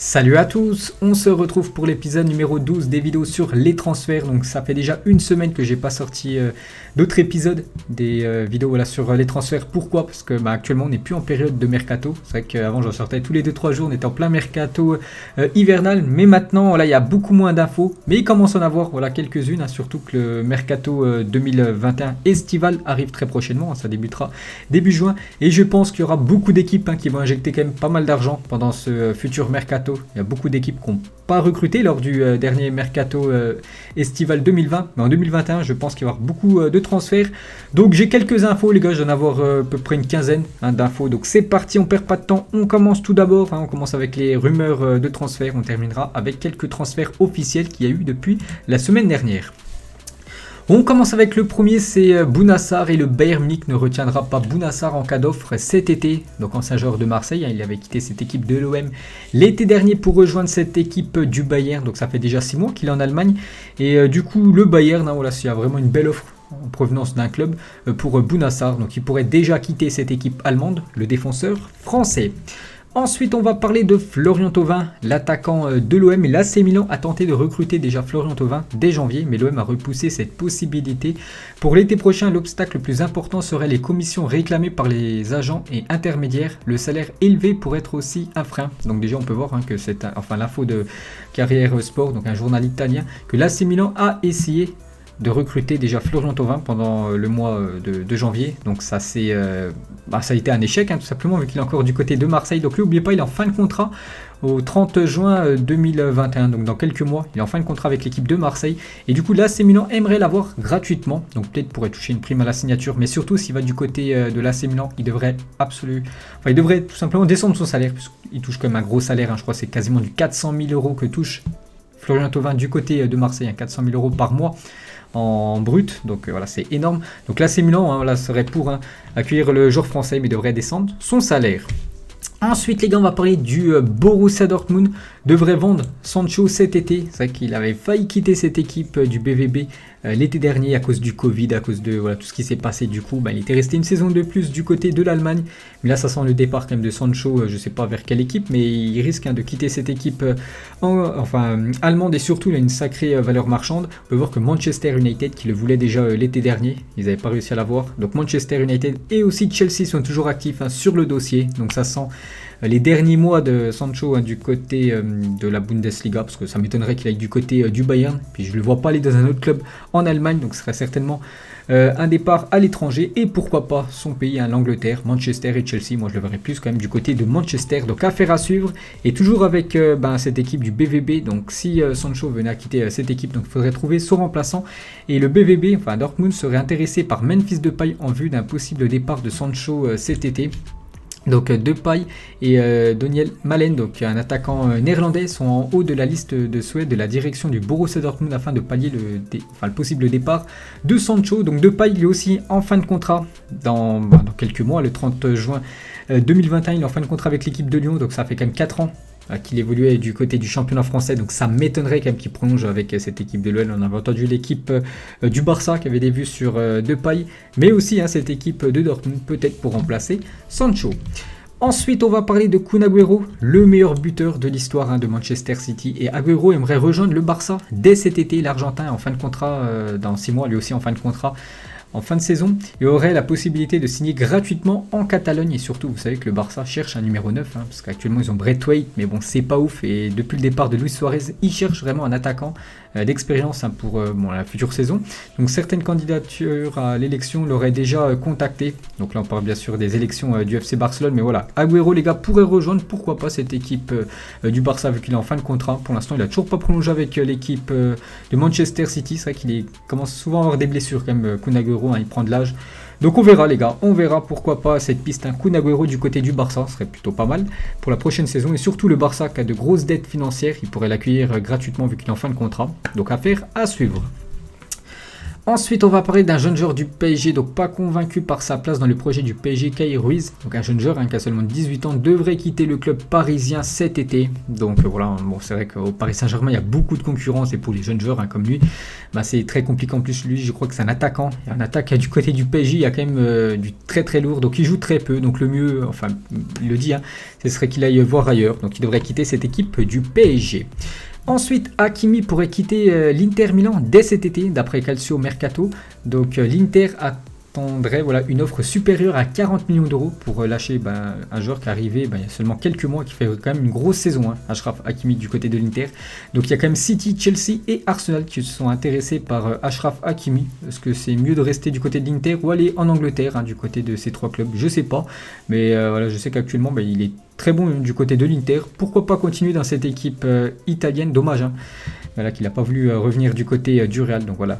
Salut à tous, on se retrouve pour l'épisode numéro 12 des vidéos sur les transferts. Donc ça fait déjà une semaine que j'ai pas sorti d'autres épisodes des vidéos sur les transferts. Pourquoi? Parce que actuellement on n'est plus en période de mercato. C'est vrai qu'avant j'en sortais tous les 2-3 jours, on était en plein mercato hivernal. Mais maintenant là il y a beaucoup moins d'infos. Mais il commence à en avoir quelques-unes, surtout que le mercato 2021 estival arrive très prochainement. Ça débutera début juin. Et je pense qu'il y aura beaucoup d'équipes qui vont injecter quand même pas mal d'argent pendant ce futur mercato. Il y a beaucoup d'équipes qui n'ont pas recruté lors du dernier mercato estival 2020. Mais en 2021, je pense qu'il va y avoir beaucoup de transferts. Donc j'ai quelques infos, les gars. Je dois en avoir à peu près une quinzaine d'infos. Donc c'est parti, on perd pas de temps. On commence tout d'abord. On commence avec les rumeurs de transferts. On terminera avec quelques transferts officiels qu'il y a eu depuis la semaine dernière. On commence avec le premier, c'est Bouna Sarr, et le Bayern Munich ne retiendra pas Bouna Sarr en cas d'offre cet été. Donc ancien joueur de Marseille, il avait quitté cette équipe de l'OM l'été dernier pour rejoindre cette équipe du Bayern. Donc ça fait déjà 6 mois qu'il est en Allemagne. Et du coup le Bayern, il y a vraiment une belle offre en provenance d'un club pour Bouna Sarr. Donc il pourrait déjà quitter cette équipe allemande, le défenseur français. Ensuite, on va parler de Florian Thauvin, l'attaquant de l'OM. Et l'AC Milan a tenté de recruter déjà Florian Thauvin dès janvier, mais l'OM a repoussé cette possibilité. Pour l'été prochain, l'obstacle le plus important serait les commissions réclamées par les agents et intermédiaires. Le salaire élevé pourrait être aussi un frein. Donc déjà, on peut voir que c'est l'info de Carrière Sport, donc un journal italien, que l'AC Milan a essayé de recruter déjà Florian Thauvin pendant le mois de janvier. Donc ça ça a été un échec tout simplement, vu qu'il est encore du côté de Marseille. Donc n'oubliez pas, il est en fin de contrat au 30 juin 2021, donc dans quelques mois. Il est en fin de contrat avec l'équipe de Marseille. Et du coup l'AC Milan aimerait l'avoir gratuitement. Donc peut-être pourrait toucher une prime à la signature. Mais surtout s'il va du côté de l'AC Milan, il devrait tout simplement descendre son salaire, puisqu'il touche quand même un gros salaire. Je crois que c'est quasiment du 400 000 € que touche Florian Thauvin du côté de Marseille. 400 000 € par mois en brut, donc c'est énorme. Donc l'AC Milan serait pour accueillir le joueur français, mais devrait descendre son salaire. Ensuite les gars, on va parler du Borussia Dortmund. Devrait vendre Sancho cet été. C'est vrai qu'il avait failli quitter cette équipe du BVB l'été dernier à cause du Covid, à cause de tout ce qui s'est passé. Du coup il était resté une saison de plus du côté de l'Allemagne. Mais là ça sent le départ quand même de Sancho, je sais pas vers quelle équipe, mais il risque de quitter cette équipe allemande. Et surtout il a une sacrée valeur marchande. On peut voir que Manchester United, qui le voulait déjà l'été dernier, ils n'avaient pas réussi à l'avoir. Donc Manchester United et aussi Chelsea sont toujours actifs sur le dossier. Donc ça sent les derniers mois de Sancho du côté de la Bundesliga, parce que ça m'étonnerait qu'il aille du côté du Bayern. Puis je ne le vois pas aller dans un autre club en Allemagne, donc ce serait certainement un départ à l'étranger. Et pourquoi pas son pays, l'Angleterre, Manchester et Chelsea. Moi je le verrais plus quand même du côté de Manchester. Donc affaire à suivre. Et toujours avec cette équipe du BVB. Donc si Sancho venait à quitter cette équipe, donc il faudrait trouver son remplaçant. Et le BVB, Dortmund, serait intéressé par Memphis Depay en vue d'un possible départ de Sancho cet été. Donc Depay et Daniel Malen, donc un attaquant néerlandais, sont en haut de la liste de souhaits de la direction du Borussia Dortmund afin de pallier le possible départ de Sancho. Donc Depay, il est aussi en fin de contrat dans quelques mois, le 30 juin 2021, il est en fin de contrat avec l'équipe de Lyon, donc ça fait quand même 4 ans qu'il évoluait du côté du championnat français, donc ça m'étonnerait quand même qu'il prolonge avec cette équipe de l'OL. On avait entendu l'équipe du Barça qui avait des vues sur Depay, mais aussi cette équipe de Dortmund peut-être pour remplacer Sancho. Ensuite, on va parler de Kun Agüero, le meilleur buteur de l'histoire de Manchester City. Et Agüero aimerait rejoindre le Barça dès cet été. L'Argentin est en fin de contrat dans 6 mois, lui aussi en fin de contrat. En fin de saison, il aurait la possibilité de signer gratuitement en Catalogne. Et surtout, vous savez que le Barça cherche un numéro 9, parce qu'actuellement ils ont Braithwaite, mais bon, c'est pas ouf. Et depuis le départ de Luis Suarez, ils cherchent vraiment un attaquant d'expérience pour la future saison. Donc certaines candidatures à l'élection l'auraient déjà contacté. Donc là on parle bien sûr des élections du FC Barcelone, mais voilà, Agüero les gars pourrait rejoindre, pourquoi pas, cette équipe du Barça, vu qu'il est en fin de contrat. Pour l'instant il a toujours pas prolongé avec l'équipe de Manchester City. C'est vrai qu'il commence souvent à avoir des blessures quand même, Kun Agüero, il prend de l'âge. Donc on verra les gars, on verra pourquoi pas cette piste, Kun Agüero du côté du Barça, serait plutôt pas mal pour la prochaine saison. Et surtout le Barça qui a de grosses dettes financières, il pourrait l'accueillir gratuitement vu qu'il est en fin de contrat. Donc affaire à suivre. Ensuite, on va parler d'un jeune joueur du PSG, donc pas convaincu par sa place dans le projet du PSG, Kai Ruiz. Donc un jeune joueur qui a seulement 18 ans, devrait quitter le club parisien cet été. Donc voilà, bon, c'est vrai qu'au Paris Saint-Germain, il y a beaucoup de concurrence et pour les jeunes joueurs comme lui, c'est très compliqué. En plus, lui, je crois que c'est un attaquant. Et un attaque du côté du PSG, il y a quand même du très très lourd, donc il joue très peu. Donc le mieux, enfin, il le dit, ce serait qu'il aille voir ailleurs. Donc il devrait quitter cette équipe du PSG. Ensuite, Hakimi pourrait quitter l'Inter Milan dès cet été, d'après Calcio Mercato. Donc l'Inter attendrait une offre supérieure à 40 millions d'euros pour lâcher un joueur qui est arrivé il y a seulement quelques mois, qui fait quand même une grosse saison, Achraf Hakimi du côté de l'Inter. Donc il y a quand même City, Chelsea et Arsenal qui se sont intéressés par Achraf Hakimi. Est-ce que c'est mieux de rester du côté de l'Inter ou aller en Angleterre, du côté de ces trois clubs? Je sais pas, mais je sais qu'actuellement il est très bon du côté de l'Inter. Pourquoi pas continuer dans cette équipe italienne? Dommage qu'il n'a pas voulu revenir du côté du Real. Donc voilà.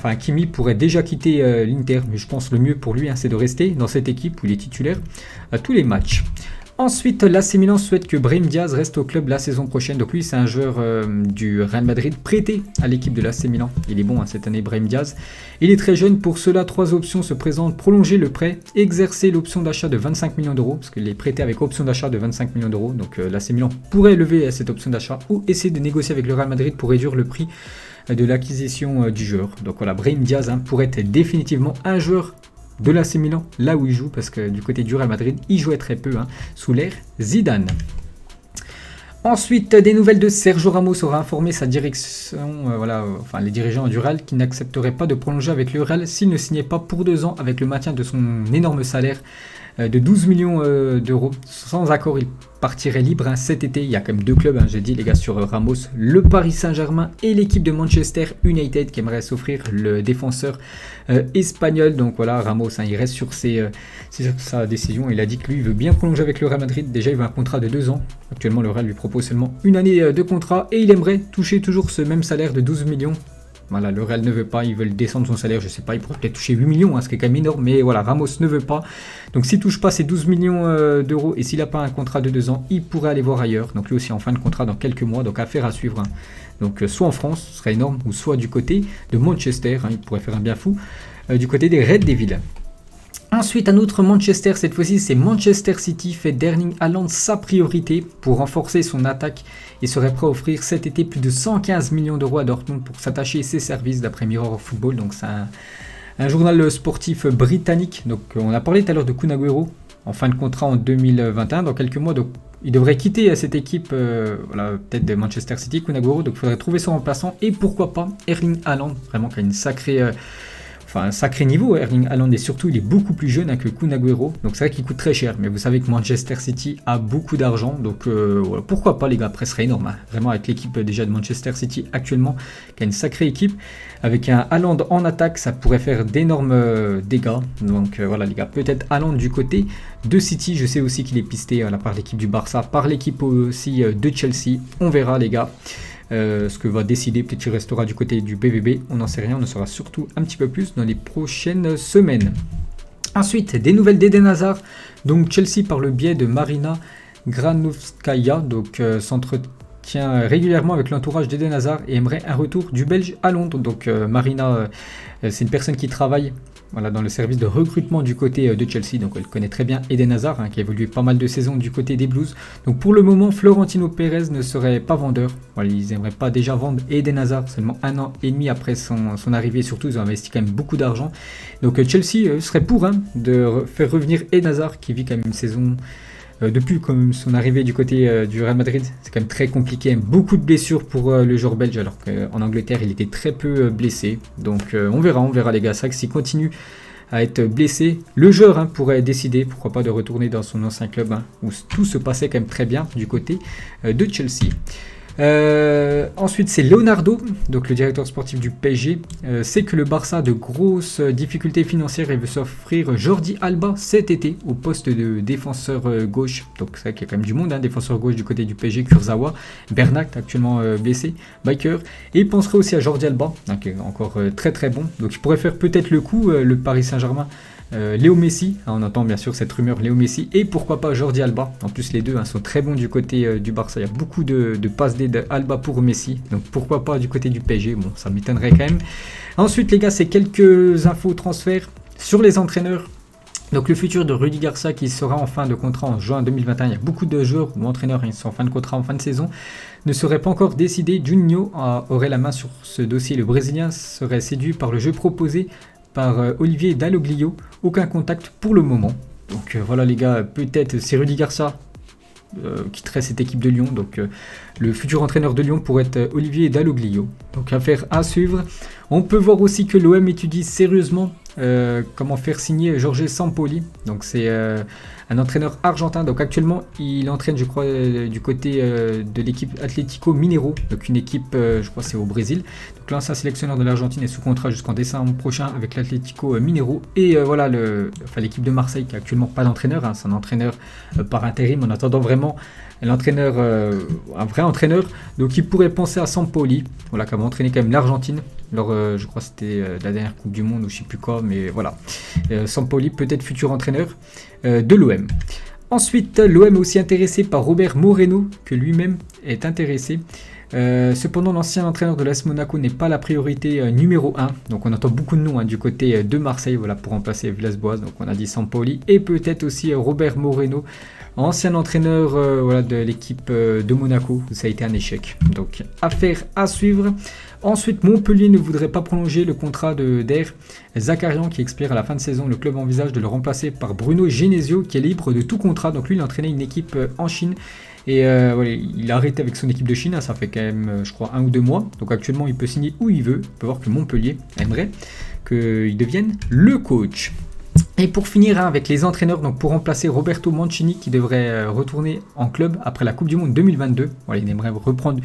Hakimi pourrait déjà quitter l'Inter, mais je pense le mieux pour lui, c'est de rester dans cette équipe où il est titulaire à tous les matchs. Ensuite, l'AC Milan souhaite que Brahim Diaz reste au club la saison prochaine. Donc lui, c'est un joueur du Real Madrid prêté à l'équipe de l'AC Milan. Il est bon cette année, Brahim Diaz. Il est très jeune. Pour cela, 3 options se présentent. Prolonger le prêt, exercer l'option d'achat de 25 millions d'euros, parce qu'il est prêté avec option d'achat de 25 millions d'euros. Donc l'AC Milan pourrait lever cette option d'achat ou essayer de négocier avec le Real Madrid pour réduire le prix de l'acquisition du joueur. Donc voilà, Brahim Diaz pourrait être définitivement un joueur de l'AC Milan, là où il joue, parce que du côté du Real Madrid, il jouait très peu sous l'ère Zidane. Ensuite, des nouvelles de Sergio Ramos aura informé sa direction, les dirigeants du Real qui n'accepteraient pas de prolonger avec le Real s'il ne signait pas pour 2 ans avec le maintien de son énorme salaire de 12 millions d'euros. Sans accord, il partirait libre cet été. Il y a quand même 2 clubs, j'ai dit les gars, sur Ramos, le Paris Saint-Germain et l'équipe de Manchester United qui aimerait s'offrir le défenseur espagnol. Donc voilà, Ramos, il reste sur sa décision. Il a dit que lui, il veut bien prolonger avec le Real Madrid. Déjà, il veut un contrat de 2 ans. Actuellement, le Real lui propose seulement 1 année de contrat et il aimerait toucher toujours ce même salaire de 12 millions. Voilà, le Real ne veut pas, ils veulent descendre son salaire, je sais pas, il pourrait peut-être toucher 8 millions, ce qui est quand même énorme, mais voilà, Ramos ne veut pas. Donc s'il touche pas ces 12 millions d'euros et s'il n'a pas un contrat de 2 ans, il pourrait aller voir ailleurs. Donc lui aussi en fin de contrat dans quelques mois, donc affaire à suivre. Donc soit en France, ce serait énorme, ou soit du côté de Manchester, il pourrait faire un bien fou, du côté des Red Devils. Ensuite, un autre Manchester, cette fois-ci c'est Manchester City, fait d'Erling Haaland sa priorité pour renforcer son attaque et serait prêt à offrir cet été plus de 115 millions d'euros à Dortmund pour s'attacher ses services d'après Mirror Football. Donc c'est un journal sportif britannique. Donc on a parlé tout à l'heure de Kun Agüero en fin de contrat en 2021, dans quelques mois. Donc il devrait quitter cette équipe, peut-être de Manchester City, Kun Agüero. Donc il faudrait trouver son remplaçant et pourquoi pas Erling Haaland, vraiment qui a un sacré niveau, Erling Haaland, et surtout il est beaucoup plus jeune que Kun Agüero, donc c'est vrai qu'il coûte très cher, mais vous savez que Manchester City a beaucoup d'argent, donc pourquoi pas les gars, après ce serait énorme, vraiment avec l'équipe déjà de Manchester City actuellement, qui a une sacrée équipe, avec un Haaland en attaque, ça pourrait faire d'énormes dégâts, donc voilà les gars, peut-être Haaland du côté de City, je sais aussi qu'il est pisté par l'équipe du Barça, par l'équipe aussi de Chelsea, on verra les gars. Ce que va décider, peut-être qu'il restera du côté du BVB, on n'en sait rien, on en saura surtout un petit peu plus dans les prochaines semaines. Ensuite, des nouvelles d'Eden Hazard, donc Chelsea par le biais de Marina Granovskaya, donc s'entretient régulièrement avec l'entourage d'Eden Hazard et aimerait un retour du Belge à Londres. Donc Marina, c'est une personne qui travaille dans le service de recrutement du côté de Chelsea, donc elle connaît très bien Eden Hazard, qui a évolué pas mal de saisons du côté des Blues. Donc pour le moment, Florentino Pérez ne serait pas vendeur. Ils n'aimeraient pas déjà vendre Eden Hazard seulement 1 an et demi après son arrivée. Surtout, ils ont investi quand même beaucoup d'argent. Donc Chelsea serait pour de faire revenir Eden Hazard, qui vit quand même une saison depuis comme son arrivée du côté du Real Madrid. C'est quand même très compliqué, beaucoup de blessures pour le joueur belge, alors qu'en Angleterre il était très peu blessé. Donc on verra les gars. C'est vrai que s'il continue à être blessé, le joueur pourrait décider, pourquoi pas, de retourner dans son ancien club où tout se passait quand même très bien du côté de Chelsea. Ensuite c'est Leonardo, donc le directeur sportif du PSG, sait que le Barça a de grosses difficultés financières et veut s'offrir Jordi Alba cet été au poste de défenseur gauche. Donc c'est vrai qu'il y a quand même du monde, défenseur gauche du côté du PSG, Kurzawa, Bernat actuellement blessé, Baker, et il penserait aussi à Jordi Alba, qui est encore très très bon. Donc il pourrait faire peut-être le coup, le Paris Saint-Germain, Léo Messi, on entend bien sûr cette rumeur Léo Messi, et pourquoi pas Jordi Alba. En plus les deux sont très bons du côté du Barça, il y a beaucoup de passes D d'Alba pour Messi, donc pourquoi pas du côté du PSG, bon ça m'étonnerait quand même. Ensuite les gars, c'est quelques infos transferts sur les entraîneurs. Donc le futur de Rudy Garcia qui sera en fin de contrat en juin 2021, il y a beaucoup de joueurs ou entraîneurs qui sont en fin de contrat en fin de saison, ne serait pas encore décidé. Juninho aurait la main sur ce dossier, le Brésilien serait séduit par le jeu proposé par Olivier Dalloglio, aucun contact pour le moment. Donc voilà les gars, peut-être c'est Rudy Garcia quitterait cette équipe de Lyon, donc le futur entraîneur de Lyon pourrait être Olivier Dalloglio. Donc affaire à suivre. On peut voir aussi que l'OM étudie sérieusement comment faire signer Jorge Sampaoli. Donc c'est un entraîneur argentin. Donc actuellement il entraîne, je crois, du côté de l'équipe Atlético Mineiro, donc une équipe, je crois c'est au Brésil. Donc l'ancien sélectionneur de l'Argentine est sous contrat jusqu'en décembre prochain avec l'Atlético Mineiro. Et voilà l'équipe de Marseille qui a actuellement pas d'entraîneur, c'est un entraîneur par intérim en attendant vraiment l'entraîneur, un vrai entraîneur. Donc il pourrait penser à Sampaoli, voilà, qui a entraîné quand même l'Argentine. Alors, je crois que c'était la dernière Coupe du Monde ou je sais plus quoi, mais voilà. Sampaoli, peut-être futur entraîneur de l'OM. Ensuite, l'OM est aussi intéressé par Robert Moreno, que lui-même est intéressé. Cependant, l'ancien entraîneur de l'AS Monaco n'est pas la priorité numéro 1. Donc on entend beaucoup de noms du côté de Marseille, voilà, pour remplacer Villas-Boas. Donc on a dit Sampaoli et peut-être aussi Robert Moreno, ancien entraîneur voilà, de l'équipe de Monaco, où ça a été un échec. Donc affaire à suivre. Ensuite, Montpellier ne voudrait pas prolonger le contrat d'Air Zakarian qui expire à la fin de saison. Le club envisage de le remplacer par Bruno Genesio qui est libre de tout contrat. Donc lui, il entraînait une équipe en Chine. Et voilà, il a arrêté avec son équipe de Chine, ça fait quand même, je crois, 1 ou 2 mois. Donc actuellement, il peut signer où il veut. On peut voir que Montpellier aimerait qu'il devienne le coach. Et pour finir avec les entraîneurs, donc pour remplacer Roberto Mancini qui devrait retourner en club après la Coupe du Monde 2022. Voilà, il aimerait reprendre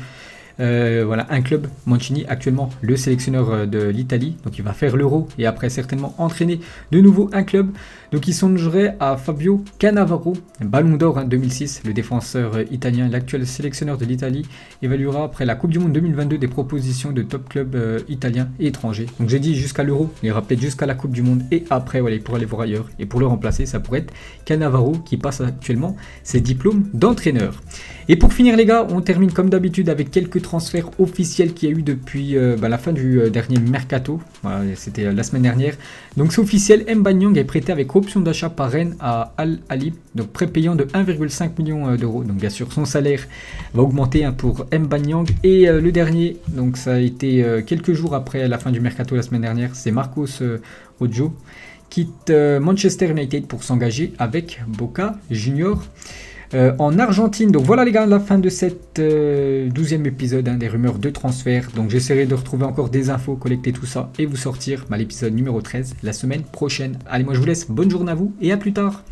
voilà, un club. Mancini, actuellement le sélectionneur de l'Italie, donc il va faire l'Euro et après certainement entraîner de nouveau un club. Donc il songerait à Fabio Cannavaro, Ballon d'Or 2006, le défenseur italien, l'actuel sélectionneur de l'Italie, évaluera après la Coupe du Monde 2022 des propositions de top clubs italiens et étrangers. Donc j'ai dit jusqu'à l'Euro, il ira peut-être jusqu'à la Coupe du Monde et après voilà, il pourra aller voir ailleurs. Et pour le remplacer, ça pourrait être Cannavaro qui passe actuellement ses diplômes d'entraîneur. Et pour finir les gars, on termine comme d'habitude avec quelques transferts officiels qu'il y a eu depuis la fin du dernier mercato. Voilà, c'était la semaine dernière. Donc c'est officiel, Mbanyang est prêté avec option d'achat par Rennes à Al Ahly, donc prépayant de 1,5 million d'euros. Donc bien sûr son salaire va augmenter pour Mbanyang. Et le dernier, donc ça a été quelques jours après la fin du mercato la semaine dernière, c'est Marcos Rojo quitte Manchester United pour s'engager avec Boca Juniors en Argentine. Donc voilà les gars, la fin de cette 12e épisode des rumeurs de transfert. Donc j'essaierai de retrouver encore des infos, collecter tout ça et vous sortir l'épisode numéro 13 la semaine prochaine. Allez, moi je vous laisse, bonne journée à vous et à plus tard.